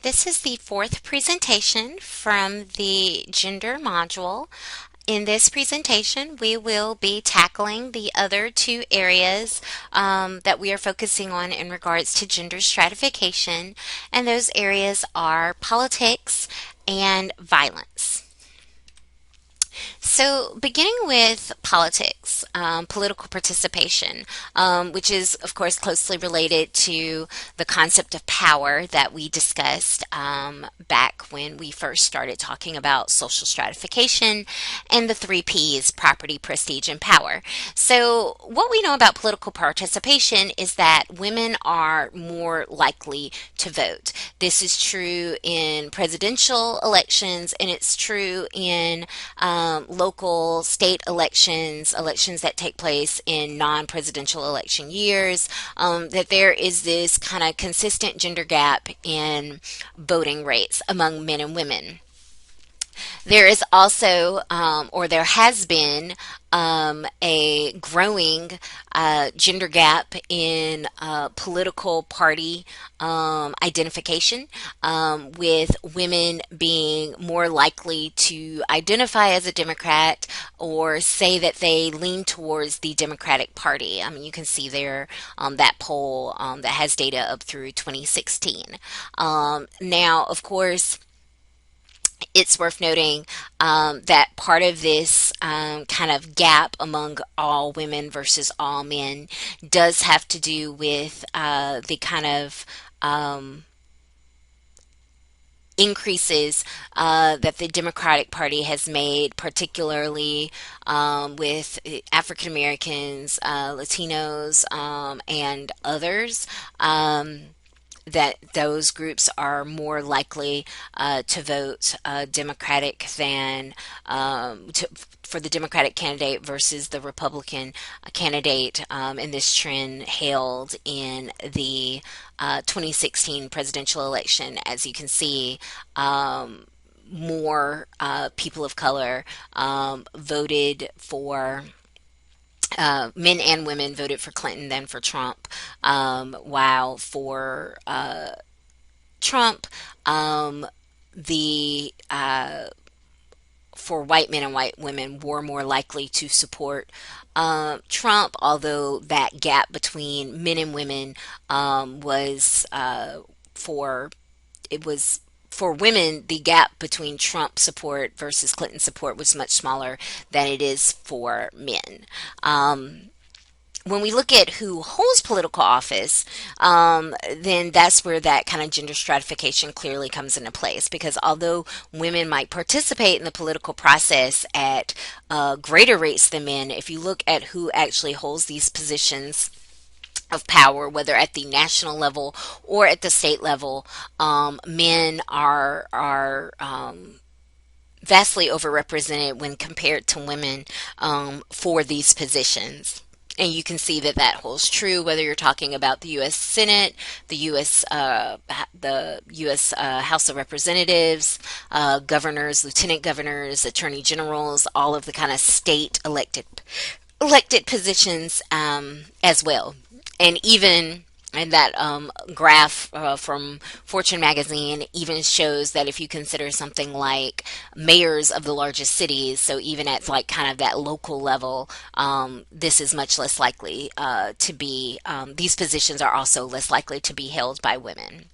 This is the fourth presentation from the gender module. In this presentation, we will be tackling the other two areas that we are focusing on in regards to gender stratification, and those areas are politics and violence. So, beginning with politics, political participation, which is, of course, closely related to the concept of power that we discussed back when we first started talking about social stratification and the three P's: property, prestige, and power. So, what we know about political participation is that women are more likely to vote. This is true in presidential elections, and it's true in local state elections, elections that take place in non-presidential election years, that there is this kind of consistent gender gap in voting rates among men and women. There is also, or there has been, a growing gender gap in political party identification, with women being more likely to identify as a Democrat or say that they lean towards the Democratic Party. I mean, you can see there that poll that has data up through 2016. Now, of course, it's worth noting that part of this kind of gap among all women versus all men does have to do with the kind of increases that the Democratic Party has made, particularly with African Americans, Latinos, and others. That those groups are more likely to vote Democratic than for the Democratic candidate versus the Republican candidate, and this trend held in the 2016 presidential election. As you can see, more people of color voted for men and women voted for Clinton than for Trump, while for Trump, the for white men and white women were more likely to support Trump, although that gap between men and women was for it was for women, the gap between Trump support versus Clinton support was much smaller than it is for men. When we look at who holds political office, then that's where that kind of gender stratification clearly comes into place. Because although women might participate in the political process at greater rates than men, if you look at who actually holds these positions of power, whether at the national level or at the state level, men are vastly overrepresented when compared to women for these positions. And you can see that that holds true whether you're talking about the U.S. Senate, the U.S. House of Representatives, governors, lieutenant governors, attorney generals, all of the kind of state elected positions as well. And even and that graph from Fortune magazine even shows that if you consider something like mayors of the largest cities, so even at like kind of that local level, this is much less likely to be, these positions are also less likely to be held by women.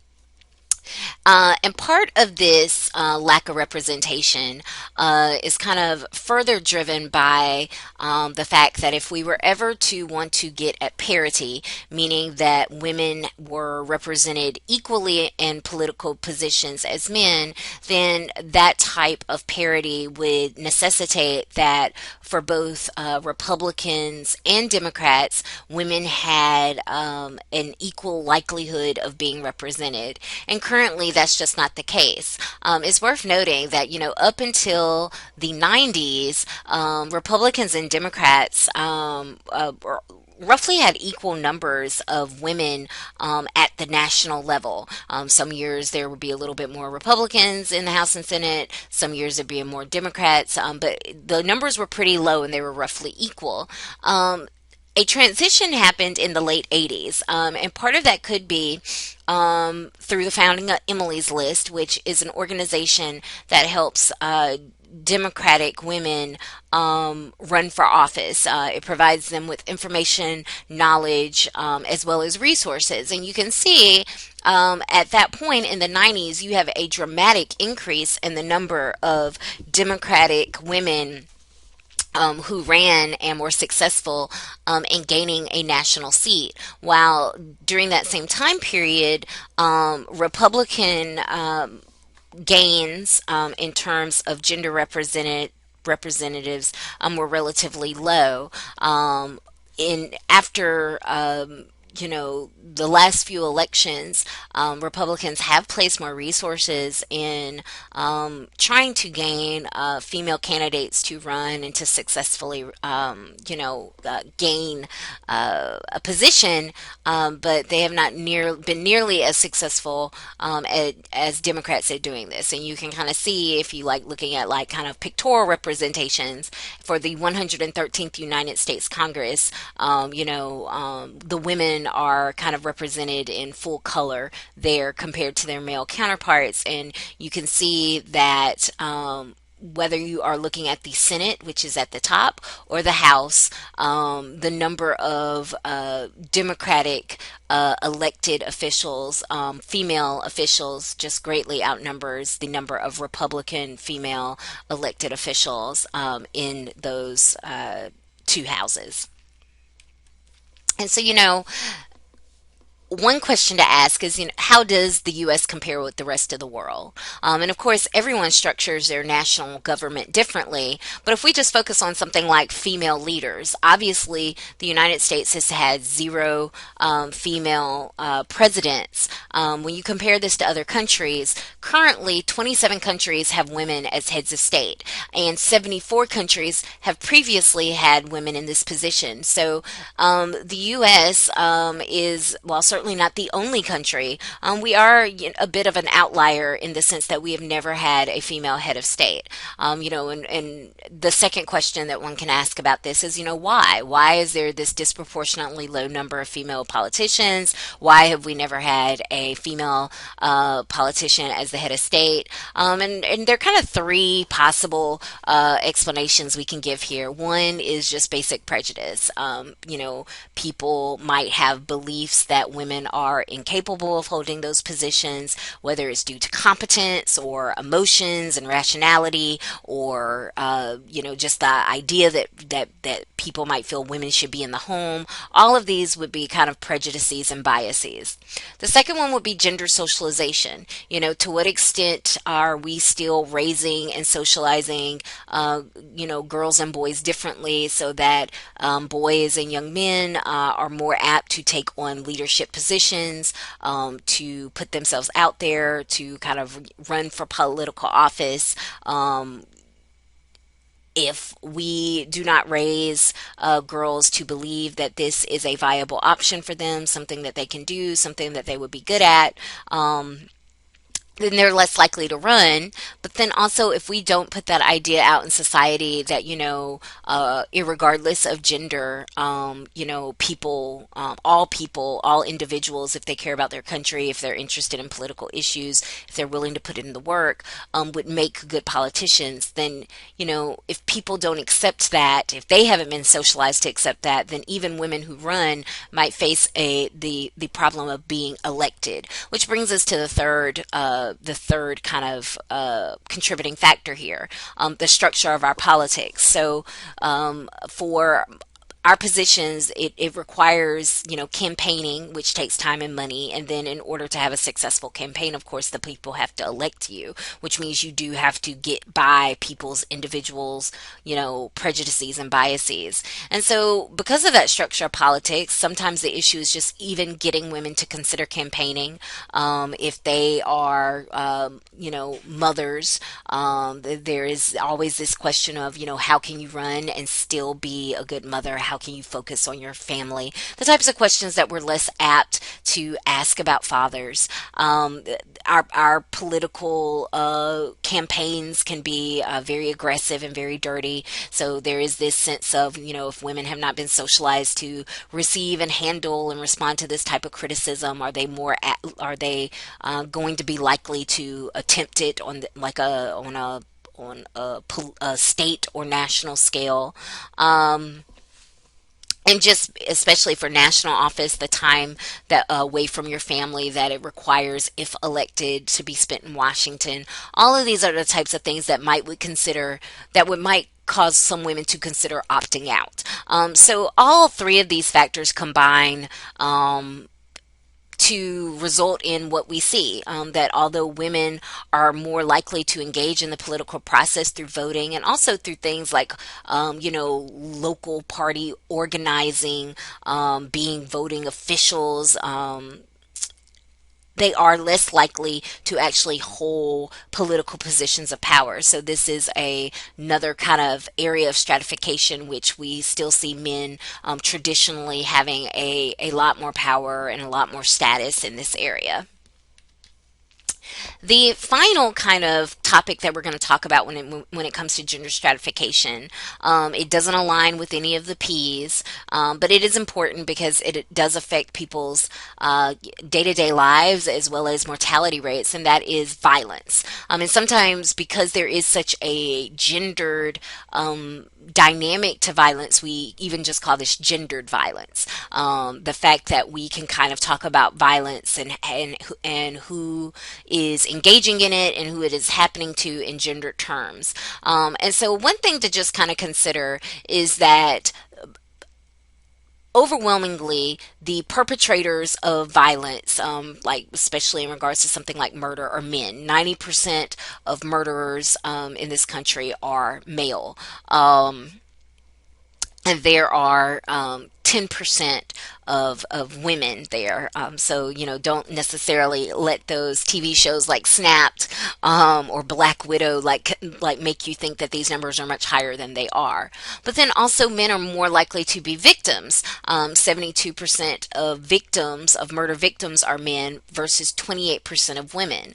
And part of this lack of representation is kind of further driven by the fact that if we were ever to want to get at parity, meaning that women were represented equally in political positions as men, then that type of parity would necessitate that for both Republicans and Democrats, women had an equal likelihood of being represented. And currently, that's just not the case. It's worth noting that, up until the 90s, Republicans and Democrats roughly had equal numbers of women at the national level. Some years there would be a little bit more Republicans in the House and Senate. Some years there'd be more Democrats, but the numbers were pretty low and they were roughly equal. a transition happened in the late 80s, and part of that could be through the founding of Emily's List, which is an organization that helps Democratic women run for office. It provides them with information, knowledge, as well as resources. And you can see at that point in the 90s, you have a dramatic increase in the number of Democratic women who ran and were successful in gaining a national seat. While during that same time period, Republican gains in terms of gender representatives were relatively low. In after the last few elections, Republicans have placed more resources in trying to gain female candidates to run and to successfully, gain a position, but they have not been nearly as successful as Democrats at doing this. And you can kind of see if you like looking at like kind of pictorial representations for the 113th United States Congress. The women are kind of represented in full color there compared to their male counterparts, and you can see that whether you are looking at the Senate, which is at the top, or the House, the number of Democratic elected officials, female officials, just greatly outnumbers the number of Republican female elected officials in those two houses. And so, one question to ask is, how does the U.S. compare with the rest of the world? And of course, everyone structures their national government differently. But if we just focus on something like female leaders, obviously the United States has had zero female presidents. When you compare this to other countries, currently 27 countries have women as heads of state, and 74 countries have previously had women in this position. So the U.S. Is, while certainly not the only country, we are a bit of an outlier in the sense that we have never had a female head of state. And the second question that one can ask about this is, why? Why is there this disproportionately low number of female politicians? Why have we never had a female politician as the head of state? And there are kind of three possible explanations we can give here. One is just basic prejudice. People might have beliefs that women are incapable of holding those positions, whether it's due to competence or emotions and rationality, or just the idea that people might feel women should be in the home. All of these would be kind of prejudices and biases. The second one would be gender socialization. To what extent are we still raising and socializing, girls and boys differently, so that boys and young men are more apt to take on leadership positions, to put themselves out there, to kind of run for political office. If we do not raise girls to believe that this is a viable option for them, something that they can do, something that they would be good at, then they're less likely to run. But then also, if we don't put that idea out in society that, irregardless of gender, all individuals, if they care about their country, if they're interested in political issues, if they're willing to put in the work, would make good politicians, then, if people don't accept that, if they haven't been socialized to accept that, then even women who run might face the problem of being elected, which brings us to the third kind of contributing factor here, the structure of our politics. So for our positions, it requires, campaigning, which takes time and money. And then in order to have a successful campaign, of course, the people have to elect you, which means you do have to get by individuals, prejudices and biases. And so because of that structure of politics, sometimes the issue is just even getting women to consider campaigning. If they are, mothers, there is always this question of, how can you run and still be a good mother? How can you focus on your family? The types of questions that we're less apt to ask about fathers. Our political campaigns can be very aggressive and very dirty. So there is this sense of, if women have not been socialized to receive and handle and respond to this type of criticism, are they going to be likely to attempt it on a state or national scale? And just especially for national office, the time that away from your family that it requires, if elected, to be spent in Washington. All of these are the types of things that might cause some women to consider opting out. So all three of these factors combine to result in what we see, that although women are more likely to engage in the political process through voting and also through things like, local party organizing, being voting officials, they are less likely to actually hold political positions of power. So this is another kind of area of stratification, which we still see men traditionally having a lot more power and a lot more status in this area. The final kind of topic that we're going to talk about when it comes to gender stratification, it doesn't align with any of the P's, but it is important because it does affect people's day-to-day lives as well as mortality rates, and that is violence. And sometimes because there is such a gendered dynamic to violence, we even just call this gendered violence. The fact that we can kind of talk about violence and who is engaging in it and who it is happening to in gendered terms. And so one thing to just kind of consider is that overwhelmingly the perpetrators of violence, like especially in regards to something like murder, are men. 90% of murderers in this country are male. And there are 10% of women there. So, don't necessarily let those TV shows like Snapped or Black Widow like make you think that these numbers are much higher than they are. But then also men are more likely to be victims. 72% of murder victims are men versus 28% of women.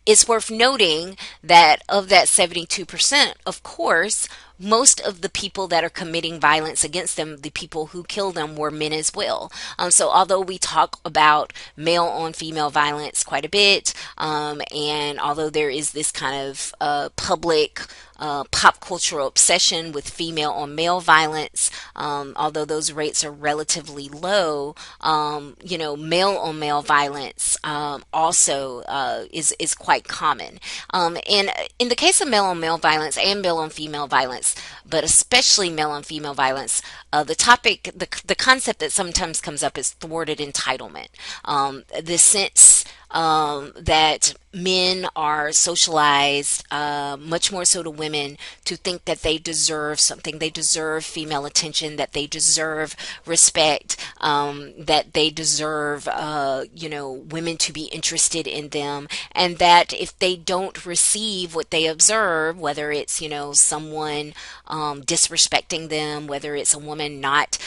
It's worth noting that of that 72%, of course, most of the people that are committing violence against them, the people who kill them, were men as well. So although we talk about male on female violence quite a bit, and although there is this kind of public pop cultural obsession with female on male violence, although those rates are relatively low, male on male violence also is quite common. And in the case of male on male violence and male on female violence, but especially male on female violence, the concept that sometimes comes up is thwarted entitlement. The sense that men are socialized, much more so to women, to think that they deserve something. They deserve female attention, that they deserve respect, that they deserve, women to be interested in them, and that if they don't receive what they observe, whether it's, someone disrespecting them, whether it's a woman not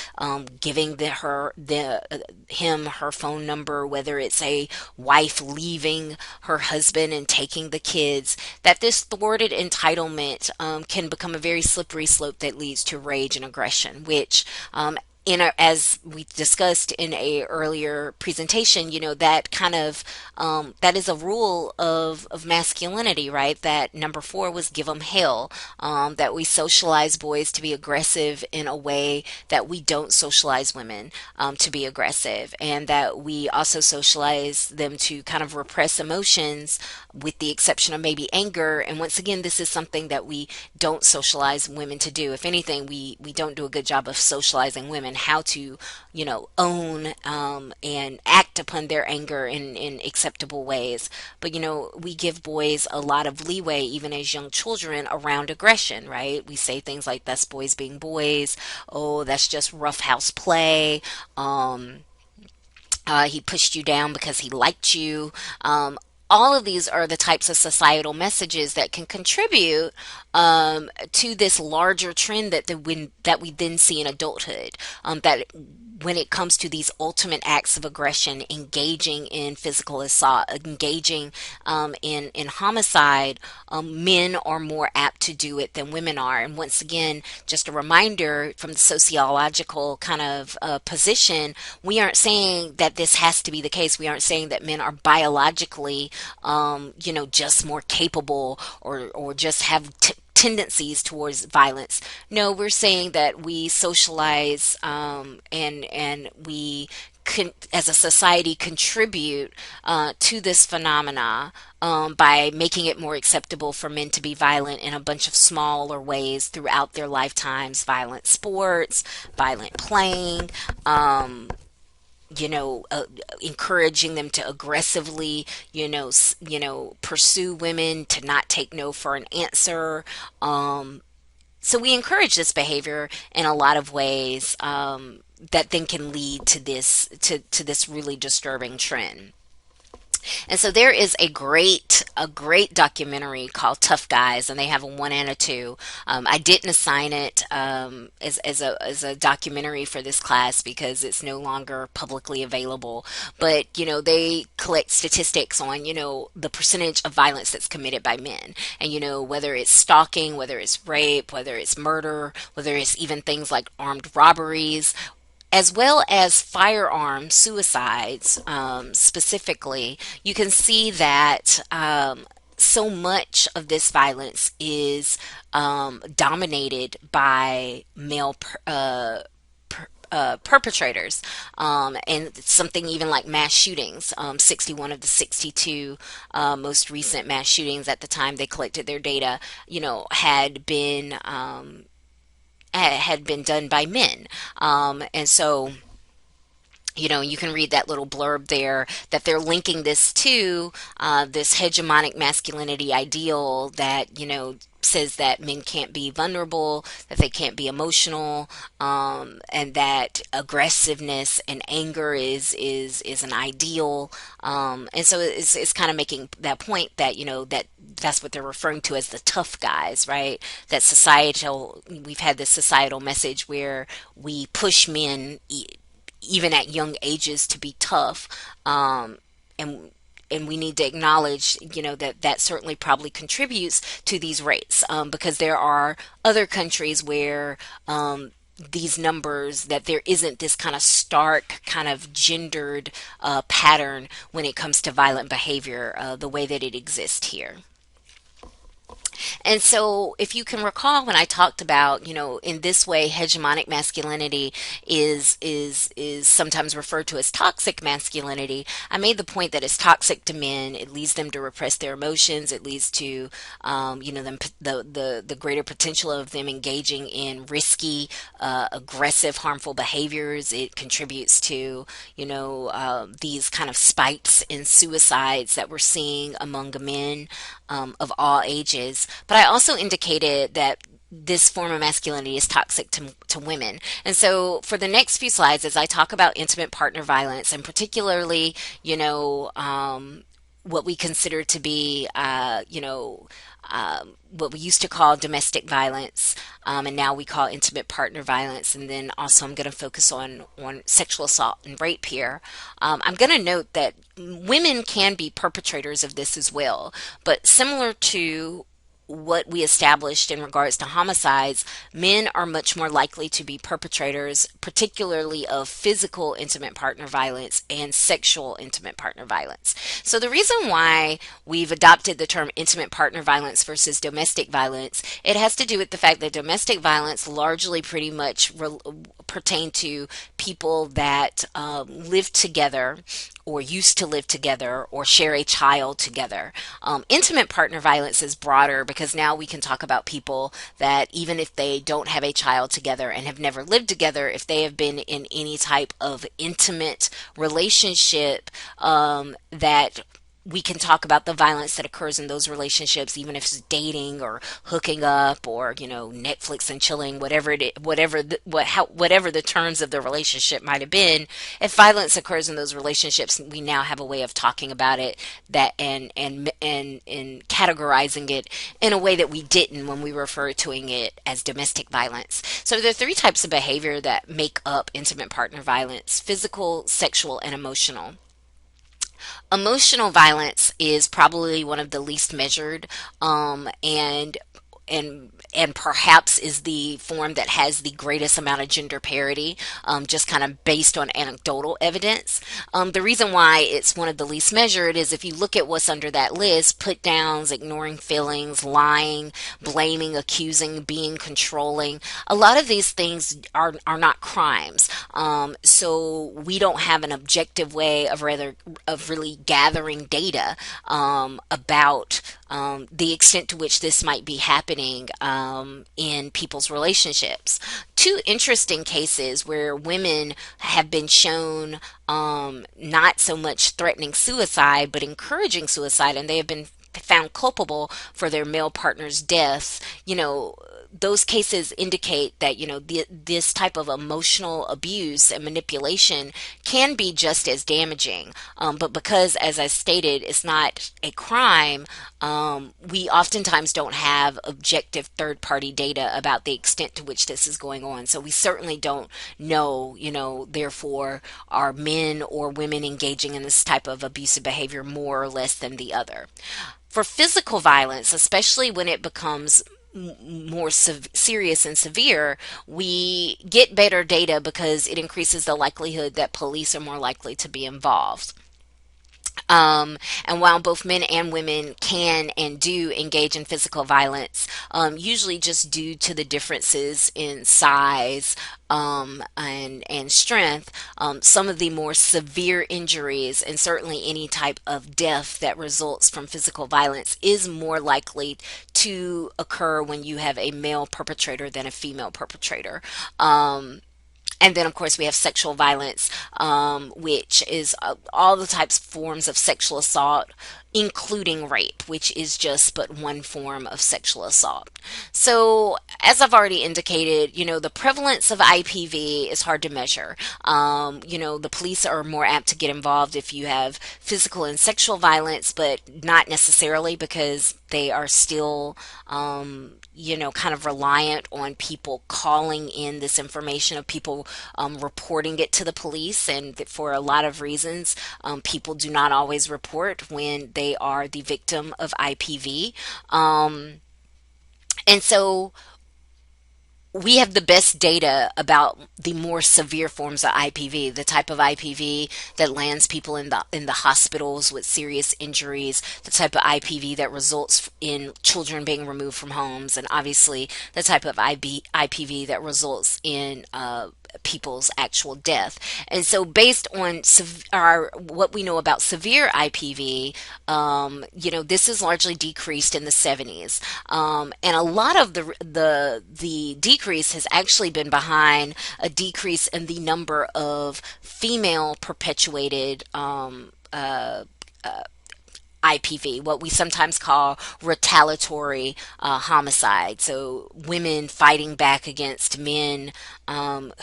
giving him her phone number, whether it's a wife leaving her husband and taking the kids, that this thwarted entitlement can become a very slippery slope that leads to rage and aggression, which as we discussed in a earlier presentation, that kind of that is a rule of masculinity, right? That number 4 was give them hell. That we socialize boys to be aggressive in a way that we don't socialize women to be aggressive, and that we also socialize them to kind of repress emotions, with the exception of maybe anger. And once again, this is something that we don't socialize women to do. If anything, we don't do a good job of socializing women how to, own and act upon their anger in acceptable ways. But, we give boys a lot of leeway, even as young children, around aggression, right? We say things like, that's boys being boys. Oh, that's just roughhouse play. He pushed you down because he liked you. all of these are the types of societal messages that can contribute to this larger trend that we then see in adulthood. That when it comes to these ultimate acts of aggression, engaging in physical assault, engaging in homicide, men are more apt to do it than women are. And once again, just a reminder from the sociological kind of position, we aren't saying that this has to be the case. We aren't saying that men are biologically, just more capable or just have tendencies towards violence. No, we're saying that we socialize and we as a society contribute to this phenomena by making it more acceptable for men to be violent in a bunch of smaller ways throughout their lifetimes. Violent sports, violent playing, encouraging them to aggressively, pursue women, to not take no for an answer. So we encourage this behavior in a lot of ways that then can lead to this really disturbing trend. And so there is a great documentary called Tough Guys, and they have a one and a two. I didn't assign it as a documentary for this class because it's no longer publicly available. But they collect statistics on the percentage of violence that's committed by men, and whether it's stalking, whether it's rape, whether it's murder, whether it's even things like armed robberies, as well as firearm suicides, specifically. You can see that so much of this violence is dominated by male perpetrators, and something even like mass shootings. 61 of the 62 most recent mass shootings at the time they collected their data, had been done by men. And so, you can read that little blurb there that they're linking this to this hegemonic masculinity ideal that, says that men can't be vulnerable, that they can't be emotional, and that aggressiveness and anger is an ideal. And so it's kind of making that point that, that's what they're referring to as the tough guys, right? We've had this societal message where we push men even at young ages to be tough, and we need to acknowledge, that certainly probably contributes to these rates, because there are other countries where these numbers, that there isn't this kind of stark, kind of gendered pattern when it comes to violent behavior the way that it exists here. And so, if you can recall when I talked about, in this way, hegemonic masculinity is sometimes referred to as toxic masculinity. I made the point that it's toxic to men. It leads them to repress their emotions. It leads to, them the greater potential of them engaging in risky, aggressive, harmful behaviors. It contributes to, these kind of spikes in suicides that we're seeing among men of all ages. But I also indicated that this form of masculinity is toxic to women. And so for the next few slides, as I talk about intimate partner violence, and particularly, what we consider to be, what we used to call domestic violence, and now we call intimate partner violence. And then also I'm going to focus on sexual assault and rape here. I'm going to note that women can be perpetrators of this as well, but similar to what we established in regards to homicides, men are much more likely to be perpetrators, particularly of physical intimate partner violence and sexual intimate partner violence. So the reason why we've adopted the term intimate partner violence versus domestic violence, it has to do with the fact that domestic violence largely pretty much pertain to people that live together or used to live together or share a child together. Intimate partner violence is broader because now we can talk about people that even if they don't have a child together and have never lived together, if they have been in any type of intimate relationship that we can talk about the violence that occurs in those relationships, even if it's dating or hooking up or Netflix and chilling, whatever the terms of the relationship might have been. If violence occurs in those relationships, we now have a way of talking about it that and categorizing it in a way that we didn't when we referred to it as domestic violence. So there are three types of behavior that make up intimate partner violence: physical, sexual, and emotional. Emotional violence is probably one of the least measured, and perhaps is the form that has the greatest amount of gender parity, just kind of based on anecdotal evidence. The reason why it's one of the least measured is if you look at what's under that list: put downs, ignoring feelings, lying, blaming, accusing, being controlling. A lot of these things are not crimes. So we don't have an objective way of really gathering data about the extent to which this might be happening in people's relationships. Two interesting cases where women have been shown not so much threatening suicide, but encouraging suicide, and they have been found culpable for their male partner's deaths. Those cases indicate that this type of emotional abuse and manipulation can be just as damaging. But because, as I stated, it's not a crime, we oftentimes don't have objective third party data about the extent to which this is going on. So we certainly don't know, therefore, are men or women engaging in this type of abusive behavior more or less than the other. For physical violence, especially when it becomes more serious and severe, we get better data because it increases the likelihood that police are more likely to be involved. And while both men and women can and do engage in physical violence, usually just due to the differences in size and strength, some of the more severe injuries and certainly any type of death that results from physical violence is more likely to occur when you have a male perpetrator than a female perpetrator. And then, of course, we have sexual violence, which is all the types of forms of sexual assault, including rape, which is just but one form of sexual assault. So, as I've already indicated, the prevalence of IPV is hard to measure. The police are more apt to get involved if you have physical and sexual violence, but not necessarily, because they are still, kind of reliant on people calling in this information, of people reporting it to the police. And for a lot of reasons, people do not always report when they are the victim of IPV. And so we have the best data about the more severe forms of IPV, the type of IPV that lands people in the hospitals with serious injuries, the type of IPV that results in children being removed from homes, and obviously the type of IPV that results in people's actual death. And so, based on what we know about severe IPV, this is largely decreased in the 70s, and a lot of the decrease has actually been behind a decrease in the number of female perpetuated IPV, what we sometimes call retaliatory homicide. So women fighting back against men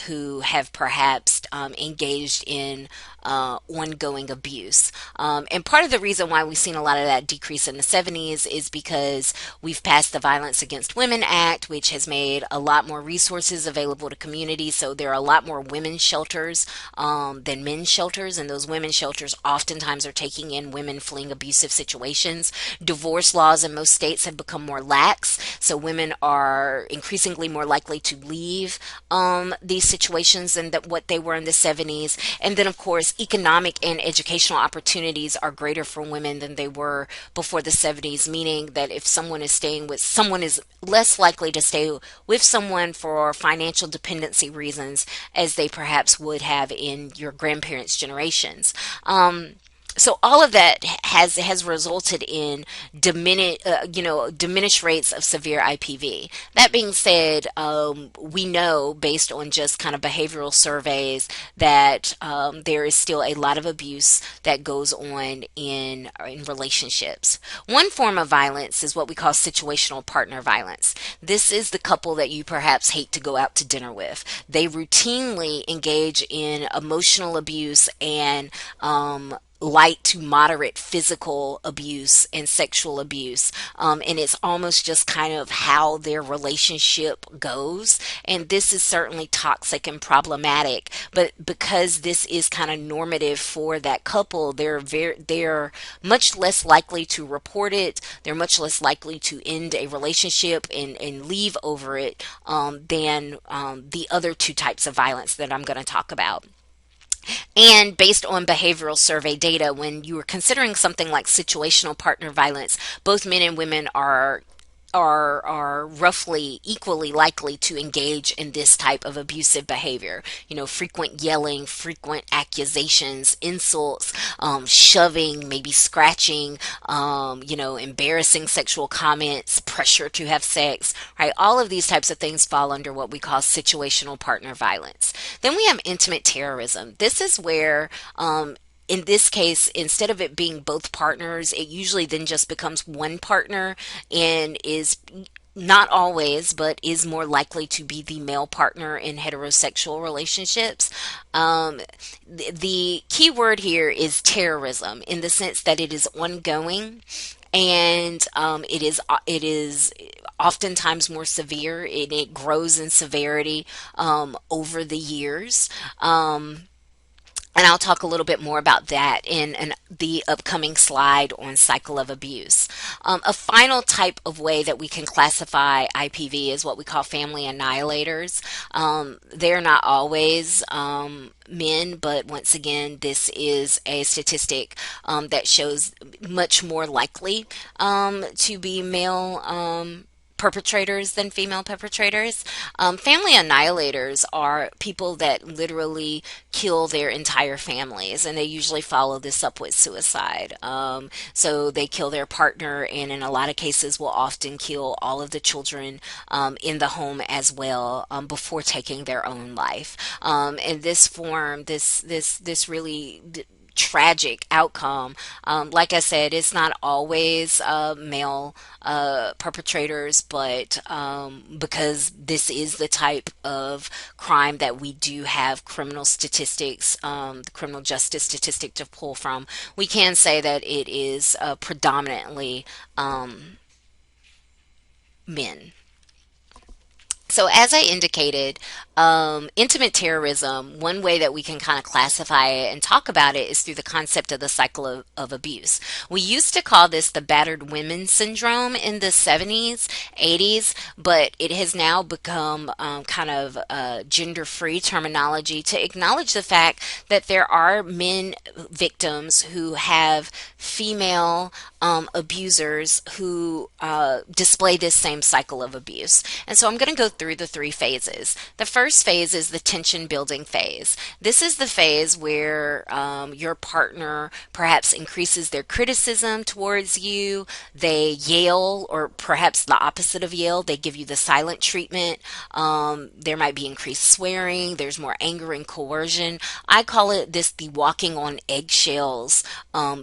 who have perhaps engaged in ongoing abuse. And part of the reason why we've seen a lot of that decrease in the 70s is because we've passed the Violence Against Women Act, which has made a lot more resources available to communities. So there are a lot more women's shelters than men's shelters, and those women's shelters oftentimes are taking in women fleeing abusive situations. Divorce laws in most states have become more lax, so women are increasingly more likely to leave these situations than what they were in the 70s. And then, of course, economic and educational opportunities are greater for women than they were before the 70s, meaning that if someone is staying with someone, is less likely to stay with someone for financial dependency reasons as they perhaps would have in your grandparents' generations. So all of that has resulted in diminished rates of severe IPV. That being said, we know based on just kind of behavioral surveys that there is still a lot of abuse that goes on in relationships. One form of violence is what we call situational partner violence. This is the couple that you perhaps hate to go out to dinner with. They routinely engage in emotional abuse and light to moderate physical abuse and sexual abuse. And it's almost just kind of how their relationship goes. And this is certainly toxic and problematic. But because this is kind of normative for that couple, they're much less likely to report it. They're much less likely to end a relationship and leave over it than the other two types of violence that I'm going to talk about. And based on behavioral survey data, when you are considering something like situational partner violence, both men and women are roughly equally likely to engage in this type of abusive behavior. Frequent yelling, frequent accusations, insults, shoving, maybe scratching, embarrassing sexual comments, pressure to have sex, right? All of these types of things fall under what we call situational partner violence. Then we have intimate terrorism. This is where in this case, instead of it being both partners, it usually then just becomes one partner and is not always, but is more likely to be the male partner in heterosexual relationships. The key word here is terrorism in the sense that it is ongoing and it is oftentimes more severe and it grows in severity over the years. And I'll talk a little bit more about that in the upcoming slide on cycle of abuse. A final type of way that we can classify IPV is what we call family annihilators. They're not always men, but once again, this is a statistic that shows much more likely to be male perpetrators than female perpetrators. Family annihilators are people that literally kill their entire families, and they usually follow this up with suicide. So they kill their partner, and in a lot of cases, will often kill all of the children in the home as well before taking their own life. And this form, this really tragic outcome. Like I said, it's not always male perpetrators, but because this is the type of crime that we do have criminal statistics, the criminal justice statistic to pull from, we can say that it is predominantly men. So, as I indicated, intimate terrorism, one way that we can kind of classify it and talk about it is through the concept of the cycle of abuse. We used to call this the battered women syndrome in the 70s, 80s, but it has now become kind of gender free terminology to acknowledge the fact that there are men victims who have female abusers who display this same cycle of abuse. And so I'm going to go through the three phases. The first phase is the tension building phase. This is the phase where your partner perhaps increases their criticism towards you. They yell, or perhaps the opposite of yell, they give you the silent treatment. There might be increased swearing. There's more anger and coercion. I call it the walking on eggshells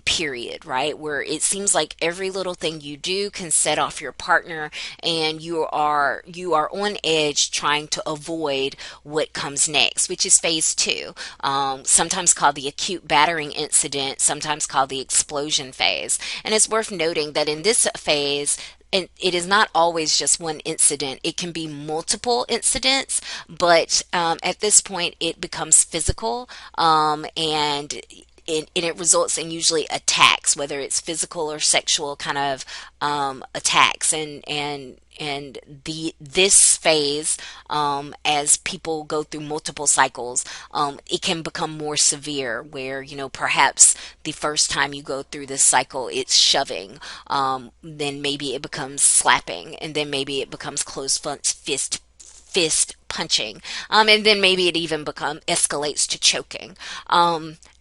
period, right? Where it seems like every little thing you do can set off your partner, and you are on edge trying to avoid what comes next, which is phase two, sometimes called the acute battering incident, sometimes called the explosion phase. And it's worth noting that in this phase, and it is not always just one incident. It can be multiple incidents, but at this point, it becomes physical, and it results in usually attacks, whether it's physical or sexual kind of attacks, and this phase, as people go through multiple cycles, it can become more severe, where perhaps the first time you go through this cycle it's shoving, then maybe it becomes slapping, and then maybe it becomes closed fist punching. And then maybe it even escalates to choking.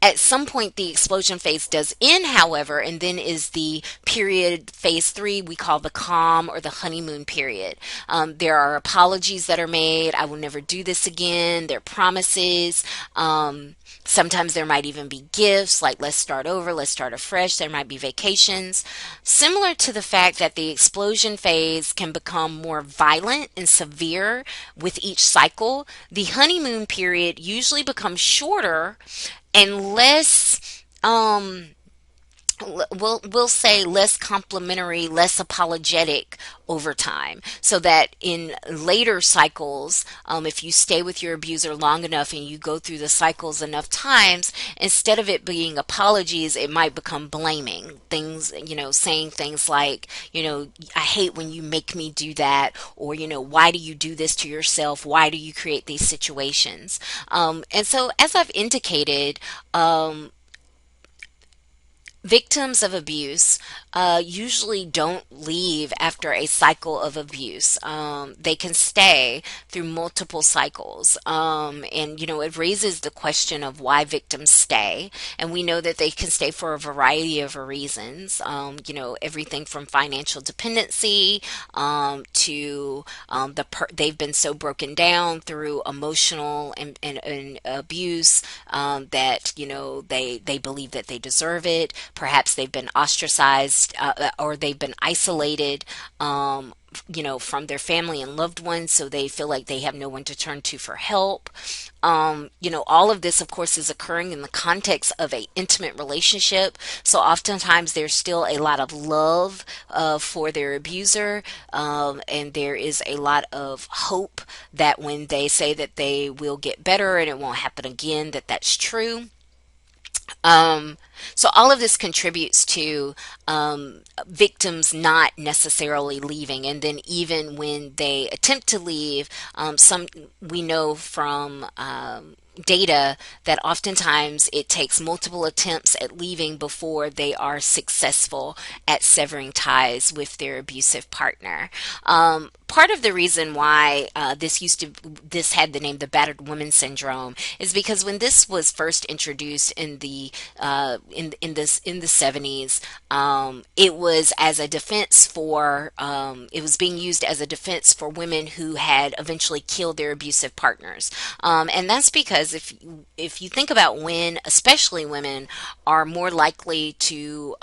At some point, the explosion phase does end, however, and then is the period, phase three, we call the calm or the honeymoon period. There are apologies that are made. I will never do this again. There are promises. Sometimes there might even be gifts like let's start over, let's start afresh. There might be vacations. Similar to the fact that the explosion phase can become more violent and severe with each cycle, the honeymoon period usually becomes shorter and less we'll say less complimentary, less apologetic over time. So that in later cycles, if you stay with your abuser long enough and you go through the cycles enough times, instead of it being apologies, it might become blaming things, saying things like, I hate when you make me do that, or, why do you do this to yourself? Why do you create these situations? And so, as I've indicated, victims of abuse usually don't leave after a cycle of abuse. They can stay through multiple cycles. And, it raises the question of why victims stay. And we know that they can stay for a variety of reasons. Everything from financial dependency to they've been so broken down through emotional and abuse that, they believe that they deserve it. Perhaps they've been ostracized or they've been isolated, from their family and loved ones, so they feel like they have no one to turn to for help. All of this, of course, is occurring in the context of an intimate relationship. So oftentimes there's still a lot of love for their abuser, and there is a lot of hope that when they say that they will get better and it won't happen again, that's true. So all of this contributes to victims not necessarily leaving, and then even when they attempt to leave, some we know from data that oftentimes it takes multiple attempts at leaving before they are successful at severing ties with their abusive partner. Part of the reason why this had the name the battered woman syndrome is because when this was first introduced in the 70s, it was as a defense for it was being used as a defense for women who had eventually killed their abusive partners, and that's because if you think about when, especially women, are more likely to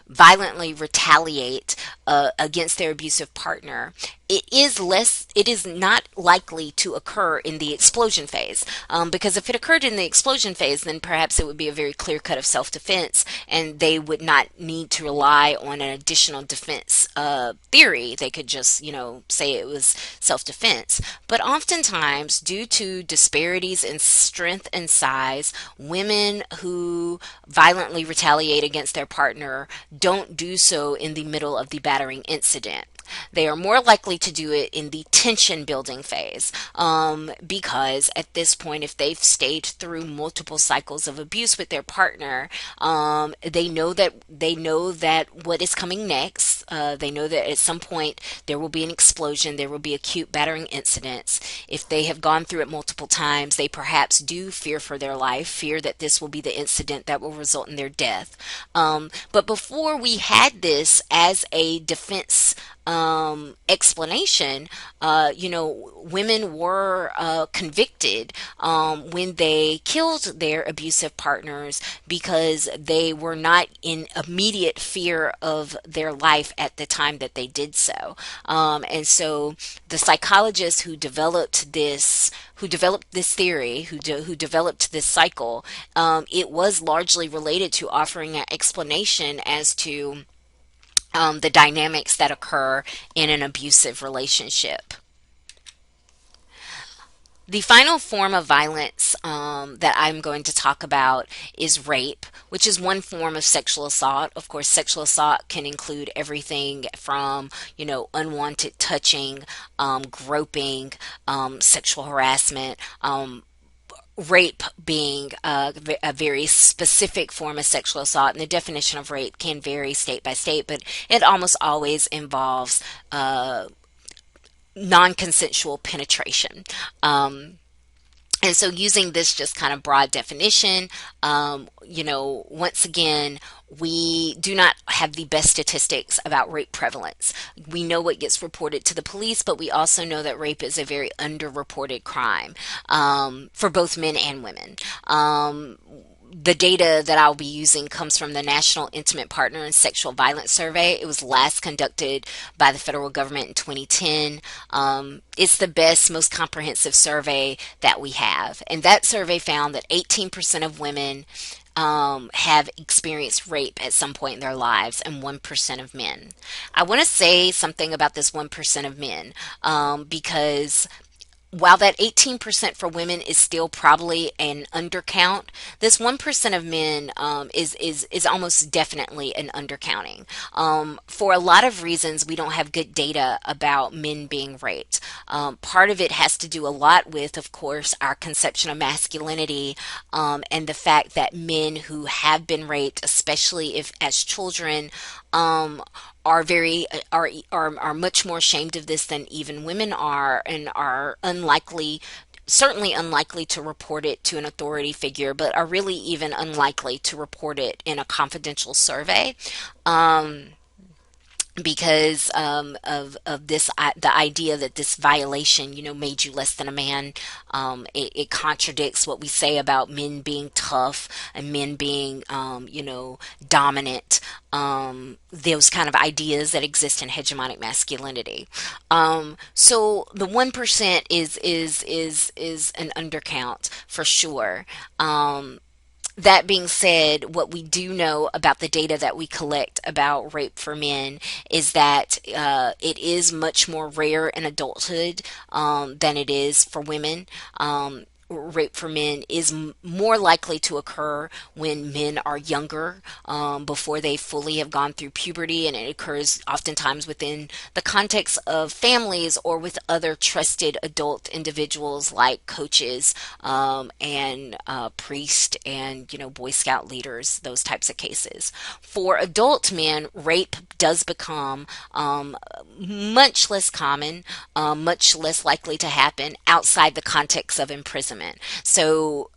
violently retaliate against their abusive partner, it is not likely to occur in the explosion phase. Because if it occurred in the explosion phase, then perhaps it would be a very clear cut of self-defense, and they would not need to rely on an additional defense theory. They could just, say it was self-defense. But oftentimes, due to disparities in strength and size, women who violently retaliate against their partner don't do so in the middle of the battering incident. They are more likely to do it in the tension building phase, because at this point, if they've stayed through multiple cycles of abuse with their partner, they know that what is coming next. They know that at some point there will be an explosion, there will be acute battering incidents. If they have gone through it multiple times, they perhaps do fear for their life, fear that this will be the incident that will result in their death. But before we had this as a defense explanation, women were convicted when they killed their abusive partners because they were not in immediate fear of their life at the time that they did so. And so the psychologists who developed this theory, who developed this cycle, it was largely related to offering an explanation as to the dynamics that occur in an abusive relationship. The final form of violence that I'm going to talk about is rape, which is one form of sexual assault. Of course, sexual assault can include everything from, unwanted touching, groping, sexual harassment, rape being a very specific form of sexual assault, and the definition of rape can vary state by state, but it almost always involves non-consensual penetration. And so, using this just kind of broad definition, once again, we do not have the best statistics about rape prevalence. We know what gets reported to the police, but we also know that rape is a very underreported crime, for both men and women. The data that I'll be using comes from the National Intimate Partner and Sexual Violence Survey. It was last conducted by the federal government in 2010. It's the best, most comprehensive survey that we have. And that survey found that 18% of women have experienced rape at some point in their lives, and 1% of men. I want to say something about this 1% of men, because while that 18% for women is still probably an undercount, this 1% of men is almost definitely an undercounting. For a lot of reasons, we don't have good data about men being raped. Part of it has to do a lot with, of course, our conception of masculinity, and the fact that men who have been raped, especially if as children, are very are much more ashamed of this than even women are, and are unlikely, certainly unlikely to report it to an authority figure, but are really even unlikely to report it in a confidential survey. Um, because of this, the idea that this violation, made you less than a man. It contradicts what we say about men being tough and men being, dominant. Those kind of ideas that exist in hegemonic masculinity. So the 1% is an undercount for sure. That being said, what we do know about the data that we collect about rape for men is that it is much more rare in adulthood, than it is for women. Rape for men is more likely to occur when men are younger, before they fully have gone through puberty, and it occurs oftentimes within the context of families or with other trusted adult individuals like coaches, and priests, and Boy Scout leaders, those types of cases. For adult men, rape does become, much less common, much less likely to happen outside the context of imprisonment. So,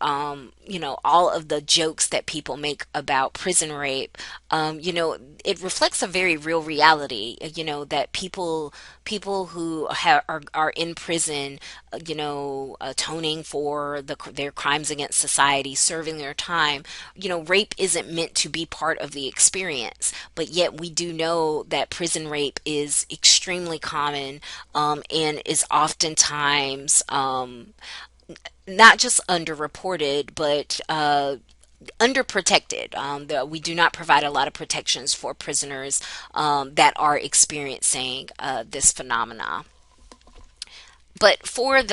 all of the jokes that people make about prison rape, it reflects a very real reality. That people who are in prison, atoning for their crimes against society, serving their time. Rape isn't meant to be part of the experience, but yet we do know that prison rape is extremely common, and is oftentimes, not just underreported, but underprotected. We do not provide a lot of protections for prisoners, that are experiencing this phenomena. But for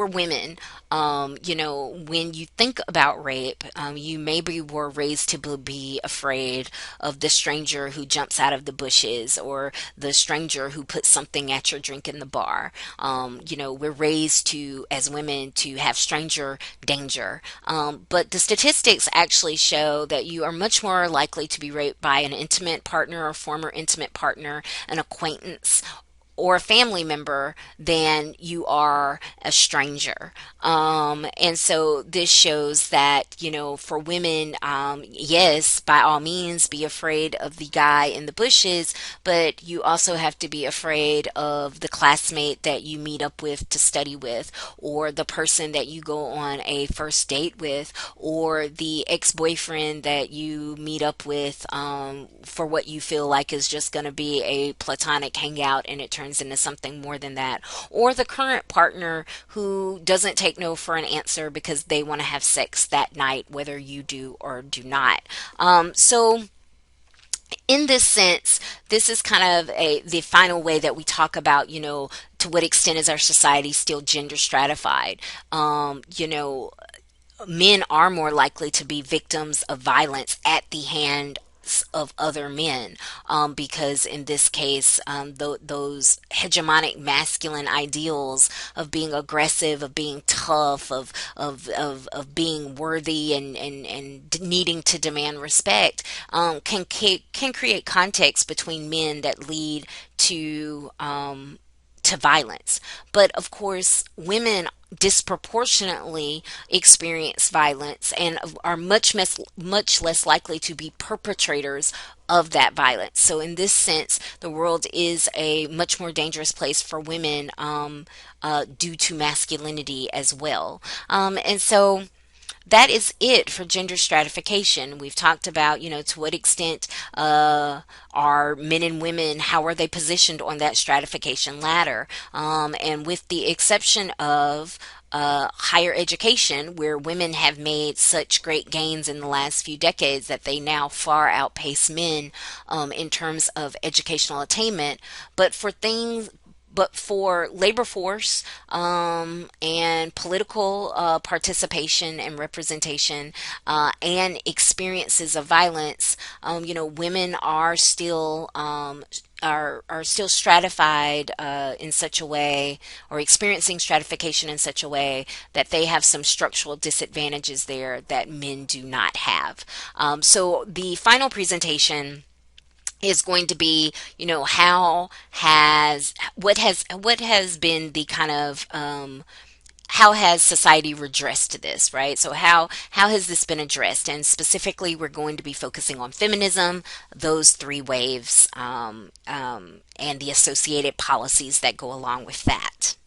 women, when you think about rape, you maybe were raised to be afraid of the stranger who jumps out of the bushes, or the stranger who puts something at your drink in the bar. We're raised to, as women, to have stranger danger. But the statistics actually show that you are much more likely to be raped by an intimate partner or former intimate partner, an acquaintance, or a family member than you are a stranger. And so this shows that, for women, yes, by all means, be afraid of the guy in the bushes, but you also have to be afraid of the classmate that you meet up with to study with, or the person that you go on a first date with, or the ex-boyfriend that you meet up with, for what you feel like is just going to be a platonic hangout, and it turns into something more than that, or the current partner who doesn't take no for an answer because they want to have sex that night, whether you do or do not. So in this sense, this is kind of the final way that we talk about, to what extent is our society still gender stratified. Men are more likely to be victims of violence at the hand of other men, because in this case, those hegemonic masculine ideals of being aggressive, of being tough, of being worthy, and needing to demand respect, can create context between men that lead to, to violence. But of course, women disproportionately experience violence and are much less likely to be perpetrators of that violence. So in this sense, the world is a much more dangerous place for women, due to masculinity as well. And so that is it for gender stratification. We've talked about, to what extent are men and women, how are they positioned on that stratification ladder? And with the exception of higher education, where women have made such great gains in the last few decades that they now far outpace men in terms of educational attainment. But for labor force, and political participation and representation, and experiences of violence, women are still stratified in such a way, or experiencing stratification in such a way that they have some structural disadvantages there that men do not have. So the final presentation is going to be, what has been the kind of, how has society redressed this, right? So how has this been addressed? And specifically, we're going to be focusing on feminism, those three waves, and the associated policies that go along with that.